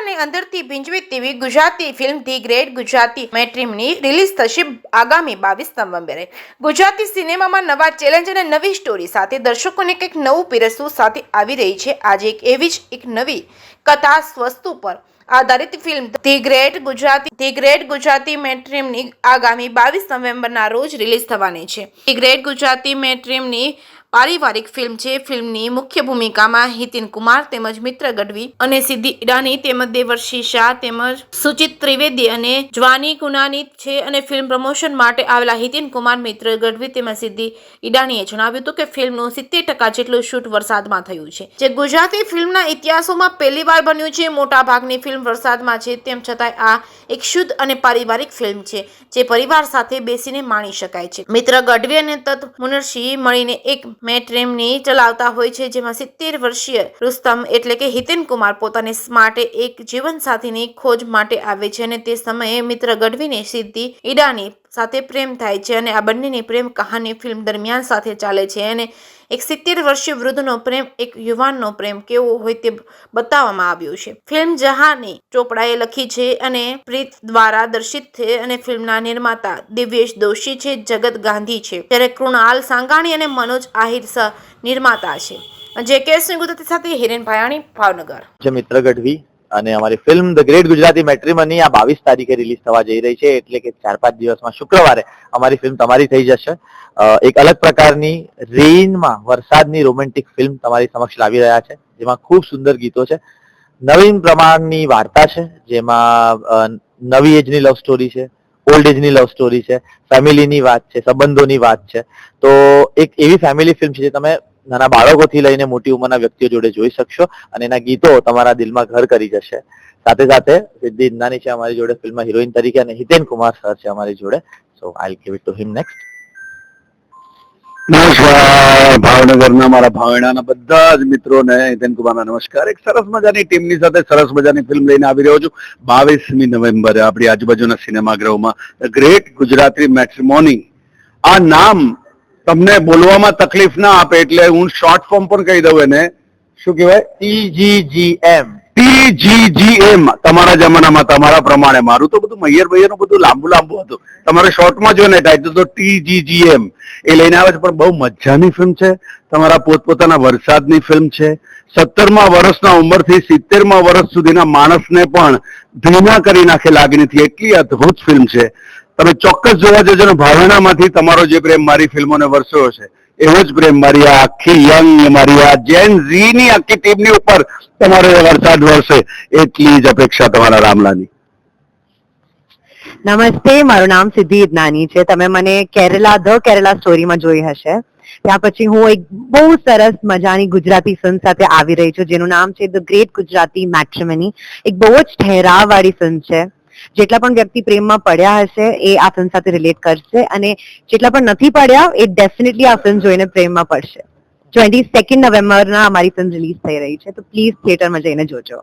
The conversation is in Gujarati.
અને અંદરથી ભીંજવે તેવી Gujarati film the great Gujarati matrimony release થશે આગામી 22 નવેમ્બરે। ગુજરાતી સિનેમામાં નવા ચેલેન્જ અને નવી સ્ટોરી સાથે દર્શકોને કંઈક નવું પીરસવું સાથે આવી રહી છે। આજે એવી જ એક નવી કથા વસ્તુ પર આધારિત ફિલ્મ ધી ગ્રેટ ગુજરાતી મેટ્રિમની આગામી 22 નવેમ્બરના રોજ રિલીઝ થવાની છે। ધી ગ્રેટ ગુજરાતી મેટ્રિમની પારિવારિક ફિલ્મ છે। ફિલ્મની મુખ્ય ભૂમિકામાં હિતેન કુમાર તેમજ મિત્ર ગઢવી અને સિદ્ધિ ઈરાની તેમજ દેવર્ષી શાહ તેમજ સુચિત ત્રિવેદી અને જ્વાની ગુનાની છે। અને ફિલ્મ પ્રમોશન માટે આવેલા હિતેન કુમાર, મિત્ર ગઢવી તેમજ સિદ્ધિ ઈરાનીએ જણાવ્યું હતું કે ફિલ્મનું 70% જેટલું શૂટ વરસાદમાં થયું છે, જે ગુજરાતી ફિલ્મના ઇતિહાસોમાં પહેલીવાર બન્યું છે। મોટા ભાગની ફિલ્મ વરસાદમાં છે, તેમ છતાંય આ એક શુદ્ધ અને પારિવારિક ફિલ્મ છે જે પરિવાર સાથે બેસીને માણી શકાય છે। મિત્ર ગઢવી અને તત મુનશી મળીને એક મેટ્રિમની ચલાવતા હોય છે, જેમાં 70 વર્ષીય રુસ્તમ એટલે કે હિતેન કુમાર પોતાને માટે એક જીવનસાથીની ખોજ માટે આવે છે અને તે સમયે મિત્ર ગઢવીને સિદ્ધિ ઈરાની સાથે પ્રેમ થાય છે અને આ બંનેની પ્રેમ કહાની ફિલ્મ દરમિયાન સાથે ચાલે છે અને એક 70 વર્ષીય વૃદ્ધનો પ્રેમ એક યુવાનનો પ્રેમ કેવો હોય તે બતાવવામાં આવ્યું છે। ફિલ્મ જહાની ચોપડાએ લખી છે અને પ્રીત દ્વારા દર્શિત છે અને ફિલ્મના નિર્માતા દિવ્યેશ દોશી છે, જગત ગાંધી છે, જ્યારે કૃણાલ સાંગાણી અને મનોજ આહિર સહ નિર્માતા છે। જે કેસની ગુજરાતી સાથે હિરેન ભાયાણી, ભાવનગર। મિત્ર ગઢવી અને અમારી ફિલ્મ ધ ગ્રેટ ગુજરાતી મેટ્રિમની આ 22 તારીખે રિલીઝ થવા જઈ રહી છે, એટલે કે 4-5 દિવસમાં શુક્રવારે અમારી ફિલ્મ તમારી થઈ જશે। એક અલગ પ્રકારની રેઇનમાં વરસાદની રોમેન્ટિક ફિલ્મ તમારી સમક્ષ લાવી રહ્યા છે, જેમાં ખૂબ સુંદર ગીતો છે, નવીન પ્રમાણની વાર્તા છે, જેમાં નવી એજની લવ સ્ટોરી છે, ઓલ્ડ એજની લવ સ્ટોરી છે, ફેમિલીની વાત છે, સંબંધોની વાત છે। તો એક એવી ફેમિલી ફિલ્મ છે જે તમે નાના બાળકોથી લઈને મોટી ઉંમરના વ્યક્તિઓ જોડે જોઈ શકશો અને એના ગીતો તમારા દિલમાં ઘર કરી જશે। સાથે સાથે સિદ્ધિ ઈરાની છે અમારી જોડે ફિલ્મમાં હિરોઈન તરીકે અને હિતેન કુમાર સર છે અમારી જોડે। So I will give it to him next. નમસ્કાર ભાવનગરના મારા ભાવણાના બધા જ મિત્રોને હિતેન કુમારના નમસ્કાર। એક સરસ મજાની ટીમની સાથે સરસ મજાની ફિલ્મ લઈને આવી રહ્યો છું 22મી નવેમ્બરે આપણી આજુબાજુના સિનેમાગૃહમાં ધ ગ્રેટ ગુજરાતી મેટ્રિમોની। આ નામ તમને બોલવામાં તકલીફ ના આપે એટલે હું શોર્ટ ફોર્મ પણ કહી દઉં એને, શું કહેવાય? TGGM। તમારા જમાનામાં તમારા પ્રમાણે, મારું તો બધું મૈયરનું બધું લાંબુ હતું, તમારે શોર્ટમાં જો ને ટાઇટલ તો TGGM એ લઈને આવે છે, પણ બહુ મજાની ફિલ્મ છે। તમારા પોતપોતાના વરસાદની ફિલ્મ છે। 17મા વર્ષના ઉંમરથી 70મા વર્ષ સુધીના માણસને પણ ધીમા કરી નાખે લાગણીથી, એટલી અદ્ભુત ફિલ્મ છે। તમે ચોક્કસ જોવા જજો ને ભાવનામાંથી તમારો જે પ્રેમ મારી ફિલ્મોને વરસ્યો છે એવો જ પ્રેમ મારી આ આખી યંગ, મારી આ જેન ઝીની આખી ટીમની ઉપર તમારો વરસાદ વરસે એટલી જ અપેક્ષા તમારા રામલાની। નમસ્તે, મારું નામ સિદ્ધિ ઈરાની છે। તમે મને ધ કેરલા સ્ટોરીમાં જોઈ હશે। ત્યાં પછી હું એક બહુ સરસ મજાની ગુજરાતી ફિલ્મ સાથે આવી રહી છું, જેનું નામ છે ધ ગ્રેટ ગુજરાતી મેટ્રિમની। એક બહુ જ ઠહેરાવવાળી ફિલ્મ છે। જેટલા પણ વ્યક્તિ પ્રેમમાં પડ્યા હશે એ આ ફિલ્મ સાથે રિલેટ કરશે અને જેટલા પણ નથી પડ્યા એ ડેફિનેટલી આ ફિલ્મ જોઈને પ્રેમમાં પડશે। 22 નવેમ્બરના અમારી ફિલ્મ રિલીઝ થઈ રહી છે, તો પ્લીઝ થિયેટરમાં જઈને જોજો।